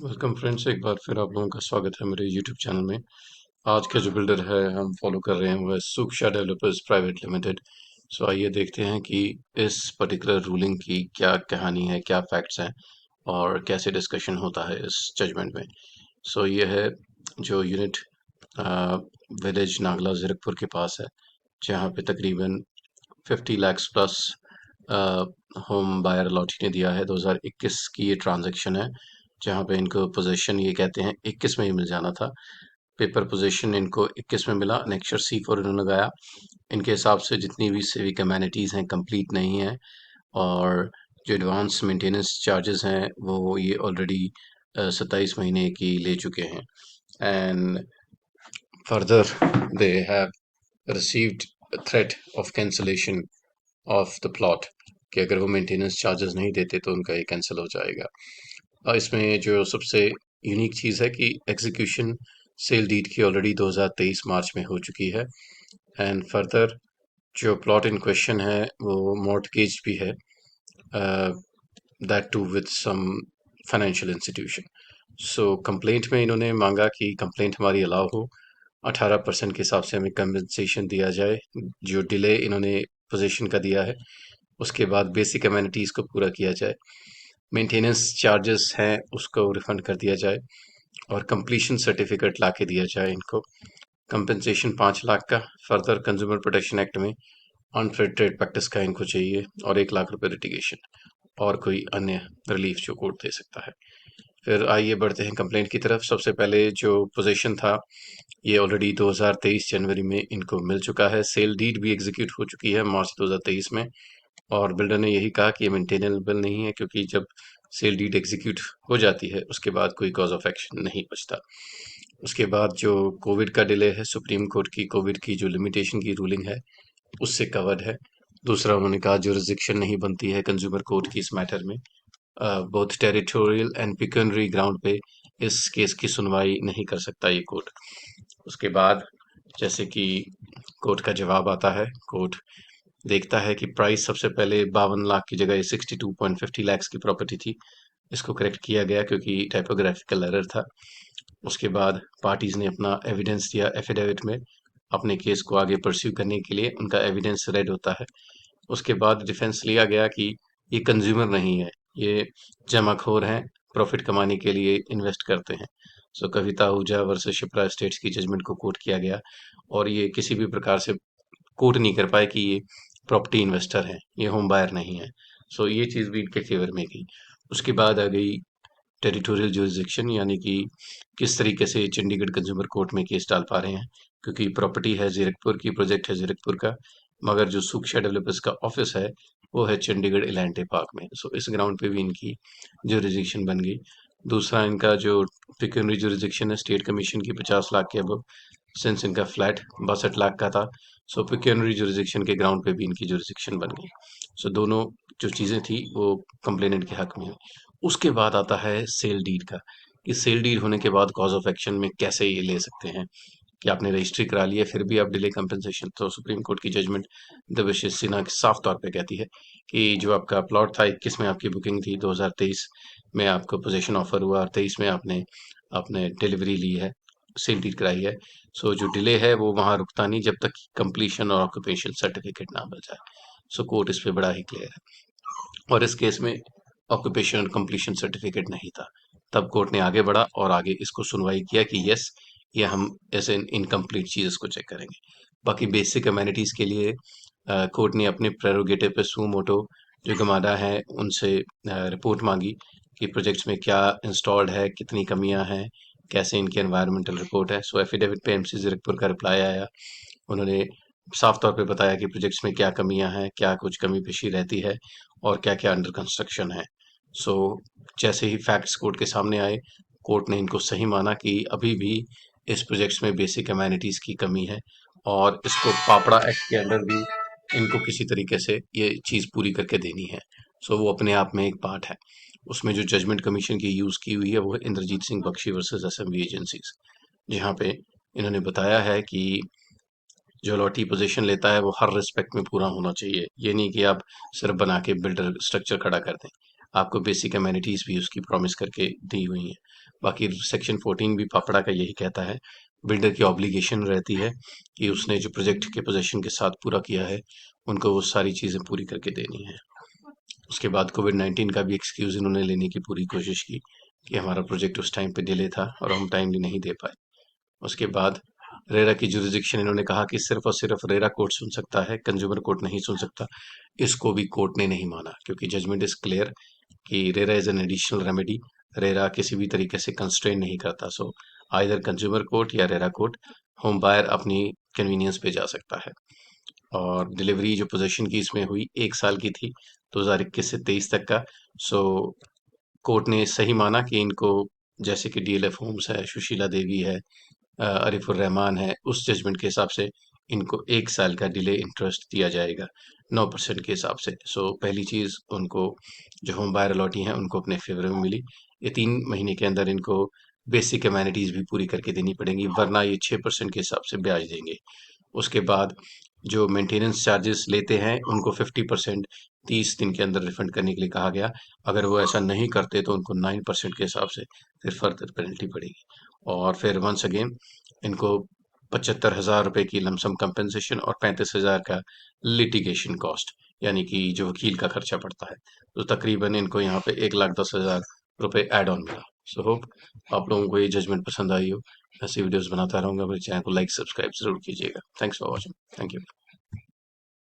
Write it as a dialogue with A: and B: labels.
A: Welcome friends, एक बार फिर आप लोगों का स्वागत है मेरे यूट्यूब चैनल में। आज का जो बिल्डर है हम फॉलो कर रहे हैं वो है सूक्शा डेवलपर्स प्राइवेट लिमिटेड। सो आइए देखते हैं कि इस पर्टिकुलर रूलिंग की क्या कहानी है, क्या फैक्ट्स हैं और कैसे डिस्कशन होता है इस जजमेंट में। सो ये है जो यूनिट विलेज नागला जीरकपुर के पास है, जहाँ पे तकरीबन 50 lakh plus home buyer allottee ने दिया है। 2021 की ये ट्रांजैक्शन है, जहाँ पे इनको पोजीशन ये कहते हैं 21 में ही मिल जाना था। पेपर पोजीशन इनको 21 में मिला, नेक्स्चर C4 इन्होंने लगाया। इनके हिसाब से जितनी भी सिविक अमेनिटीज़ हैं कंप्लीट नहीं है, और जो एडवांस मेंटेनेंस चार्जेस हैं वो ये ऑलरेडी 27 महीने की ले चुके हैं। And further they have received threat of cancellation of the plot, कि अगर वो मेंटेनेंस चार्जेस नहीं देते तो उनका ये कैंसिल हो जाएगा। इसमें जो सबसे यूनिक चीज़ है कि एग्जीक्यूशन सेल डीड की ऑलरेडी 2023 मार्च में हो चुकी है। एंड फर्दर जो प्लॉट इन क्वेश्चन है वो मॉर्टगेज भी है, that too with some financial institution. So complaint में इन्होंने मांगा कि कंप्लेंट हमारी अलाउ हो, 18% के हिसाब से हमें कंपनसेशन दिया जाए जो डिले इन्होंने पोजीशन का दिया है, उसके बाद बेसिक अमेनिटीज़ को पूरा किया जाए, मेंटेनेंस चार्जेस हैं उसको रिफंड कर दिया जाए, और कंप्लीशन सर्टिफिकेट ला के दिया जाए इनको। कंपनसेशन 5 लाख का, फर्दर कंज्यूमर प्रोटेक्शन एक्ट में अनफेयर ट्रेड प्रैक्टिस का इनको चाहिए, और 1 लाख रुपए लिटिगेशन, और कोई अन्य रिलीफ जो कोर्ट दे सकता है। फिर आइए बढ़ते हैं कंप्लेंट की तरफ। सबसे पहले जो पोजीशन था ये ऑलरेडी 2023 जनवरी में इनको मिल चुका है, सेल डीड भी एग्जीक्यूट हो चुकी है मार्च 2023 में, और बिल्डर ने यही कहा कि ये मेंटेनेबल नहीं है, क्योंकि जब सेल डीड एग्जीक्यूट हो जाती है उसके बाद कोई कॉज ऑफ एक्शन नहीं बचता। उसके बाद जो कोविड का डिले है, सुप्रीम कोर्ट की कोविड की जो लिमिटेशन की रूलिंग है उससे कवर्ड है। दूसरा, उन्होंने कहा जुरिसडिक्शन नहीं बनती है कंज्यूमर कोर्ट की इस मैटर में, both territorial and pecuniary ground पे इस केस की सुनवाई नहीं कर सकता ये कोर्ट। उसके बाद जैसे कि कोर्ट का जवाब आता है, कोर्ट देखता है कि प्राइस सबसे पहले 52 लाख की जगह 62.50 लैक्स की प्रॉपर्टी थी, इसको करेक्ट किया गया क्योंकि टाइपोग्राफिकल एरर था। उसके बाद पार्टीज ने अपना एविडेंस दिया एफिडेविट में, अपने केस को आगे परस्यू करने के लिए उनका एविडेंस रेड होता है। उसके बाद डिफेंस लिया गया कि ये कंज्यूमर नहीं है, ये जमाखोर हैं, प्रॉफिट कमाने के लिए इन्वेस्ट करते हैं। सो कविता आहूजा वर्सेस शिप्रा एस्टेट्स की जजमेंट को कोट किया गया, और ये किसी भी प्रकार से कोट नहीं कर पाए कि ये प्रॉपर्टी इन्वेस्टर हैं, ये होम बायर नहीं है। सो ये चीज़ भी इनके फेवर में गई। उसके बाद आ गई टेरिटोरियल जुरिसडिक्शन, यानी कि किस तरीके से चंडीगढ़ कंज्यूमर कोर्ट में केस डाल पा रहे हैं, क्योंकि प्रॉपर्टी है जीरकपुर की, प्रोजेक्ट है जीरकपुर का, मगर जो सूक्ष्म डेवलपर्स का ऑफिस है वो है चंडीगढ़ इलांटे पार्क में। सो इस ग्राउंड पे भी इनकी जुरिसडिक्शन बन गई। दूसरा, इनका जो पिक्यूनरी जुरिसडिक्शन है स्टेट कमीशन की 50 लाख के अबव, सिंस इनका फ्लैट 62 लाख का था, सो पिक्यूनरी जुरिसडिक्शन के ग्राउंड पे भी इनकी जुरिसडिक्शन बन गई। सो दोनों जो चीज़ें थी वो कंप्लेनेंट के हक में हुई। उसके बाद आता है सेल डीड का, कि सेल डीड होने के बाद कॉज ऑफ एक्शन में कैसे ये ले सकते हैं, कि आपने रजिस्ट्री करा ली है फिर भी आप डिले कंपनसेशन। तो सुप्रीम कोर्ट की जजमेंट देवाशीष सिन्हा साफ तौर पे कहती है कि जो आपका प्लॉट था 21 में आपकी बुकिंग थी, 2023 में आपको पोजीशन ऑफर हुआ, और 23 में आपने आपने डिलीवरी ली है, सेल डीड कराई है। सो जो डिले है वो वहाँ रुकता नहीं जब तक कंप्लीशन और ऑक्यूपेशन सर्टिफिकेट ना मिल जाए। सो कोर्ट इस पे बड़ा ही क्लियर है, और इस केस में ऑक्यूपेशन कंप्लीशन सर्टिफिकेट नहीं था। तब कोर्ट ने आगे बढ़ा और आगे इसको सुनवाई किया कि यस, ये हम ऐसे इनकम्प्लीट चीज़ को चेक करेंगे। बाकी बेसिक अमेनिटीज़ के लिए कोर्ट ने अपने प्रेरोगेटिव पे सू मोटो जो गमाडा है उनसे रिपोर्ट मांगी कि प्रोजेक्ट्स में क्या इंस्टॉल्ड है, कितनी कमियां हैं, कैसे इनकी एनवायरमेंटल रिपोर्ट है। सो एफिडेविट पे एमसी जीरकपुर का रिप्लाई आया, उन्होंने साफ तौर पे बताया कि प्रोजेक्ट्स में क्या कमियां हैं, क्या कुछ कमी पेशी रहती है, और क्या क्या अंडर कंस्ट्रक्शन है। सो जैसे ही फैक्ट्स कोर्ट के सामने आए, कोर्ट ने इनको सही माना कि अभी भी इस प्रोजेक्ट्स में बेसिक अमेनिटीज़ की कमी है, और इसको पापड़ा एक्ट के अंडर भी इनको किसी तरीके से ये चीज़ पूरी करके देनी है। सो वो अपने आप में एक पार्ट है। उसमें जो जजमेंट कमीशन की यूज़ की हुई है वो है इंद्रजीत सिंह बख्शी वर्सेस एसएमवी एजेंसीज, जहाँ पे इन्होंने बताया है कि जो अलॉटी पोजीशन लेता है वो हर रिस्पेक्ट में पूरा होना चाहिए। ये नहीं कि आप सिर्फ बना के बिल्डर स्ट्रक्चर खड़ा कर दें, आपको बेसिक अमेनिटीज़ भी उसकी प्रॉमिस करके दी हुई हैं। बाकी सेक्शन 14 भी पापड़ा का यही कहता है, बिल्डर की ऑब्लिगेशन रहती है कि उसने जो प्रोजेक्ट के पोजेशन के साथ पूरा किया है उनको वो सारी चीज़ें पूरी करके देनी है। उसके बाद कोविड-19 का भी एक्सक्यूज़ इन्होंने लेने की पूरी कोशिश की कि हमारा प्रोजेक्ट उस टाइम पे डिले था और हम टाइमली नहीं दे पाए। उसके बाद रेरा की जुरिसडिक्शन इन्होंने कहा कि सिर्फ और सिर्फ रेरा कोर्ट सुन सकता है, कंज्यूमर कोर्ट नहीं सुन सकता। इसको भी कोर्ट ने नहीं माना क्योंकि जजमेंट इज क्लियर कि RERA is an additional remedy. RERA किसी भी तरीके से कंस्ट्रेन नहीं करता। सो आइदर कंज्यूमर कोर्ट या रेरा कोर्ट, होम बायर अपनी कन्वीनियंस पे जा सकता है। और डिलीवरी जो पोजीशन की इसमें हुई 1 साल की थी, 2021 से 23 तक का। सो कोर्ट ने सही माना कि इनको, जैसे कि डीएलएफ होम्स है, सुशीला देवी है, अरिफुर रहमान है, उस जजमेंट के हिसाब से इनको 1 साल का डिले इंटरेस्ट दिया जाएगा 9% के हिसाब से। सो पहली चीज़, उनको जो होम बायर अलॉटी हैं उनको अपने फेवर में मिली। ये 3 महीने के अंदर इनको बेसिक अमेनिटीज़ भी पूरी करके देनी पड़ेंगी, वरना ये 6% के हिसाब से ब्याज देंगे। उसके बाद जो मेंटेनेंस चार्जेस लेते हैं उनको 50% 30 दिन के अंदर रिफंड करने के लिए कहा गया। अगर वो ऐसा नहीं करते तो उनको 9% के हिसाब से फिर फर्दर पेनल्टी पड़ेगी। और फिर वंस अगेन इनको 75,000 रुपए की लमसम कंपेंसेशन और 35,000 का लिटिगेशन कॉस्ट, यानी कि जो वकील का खर्चा पड़ता है, तो तकरीबन इनको यहाँ पे 1,10,000 रुपए एड ऑन मिला। सो होप आप लोगों को ये जजमेंट पसंद आई हो। ऐसी वीडियोस बनाता रहूंगा। मेरे चैनल को लाइक सब्सक्राइब जरूर कीजिएगा। Thanks for watching. Thank you.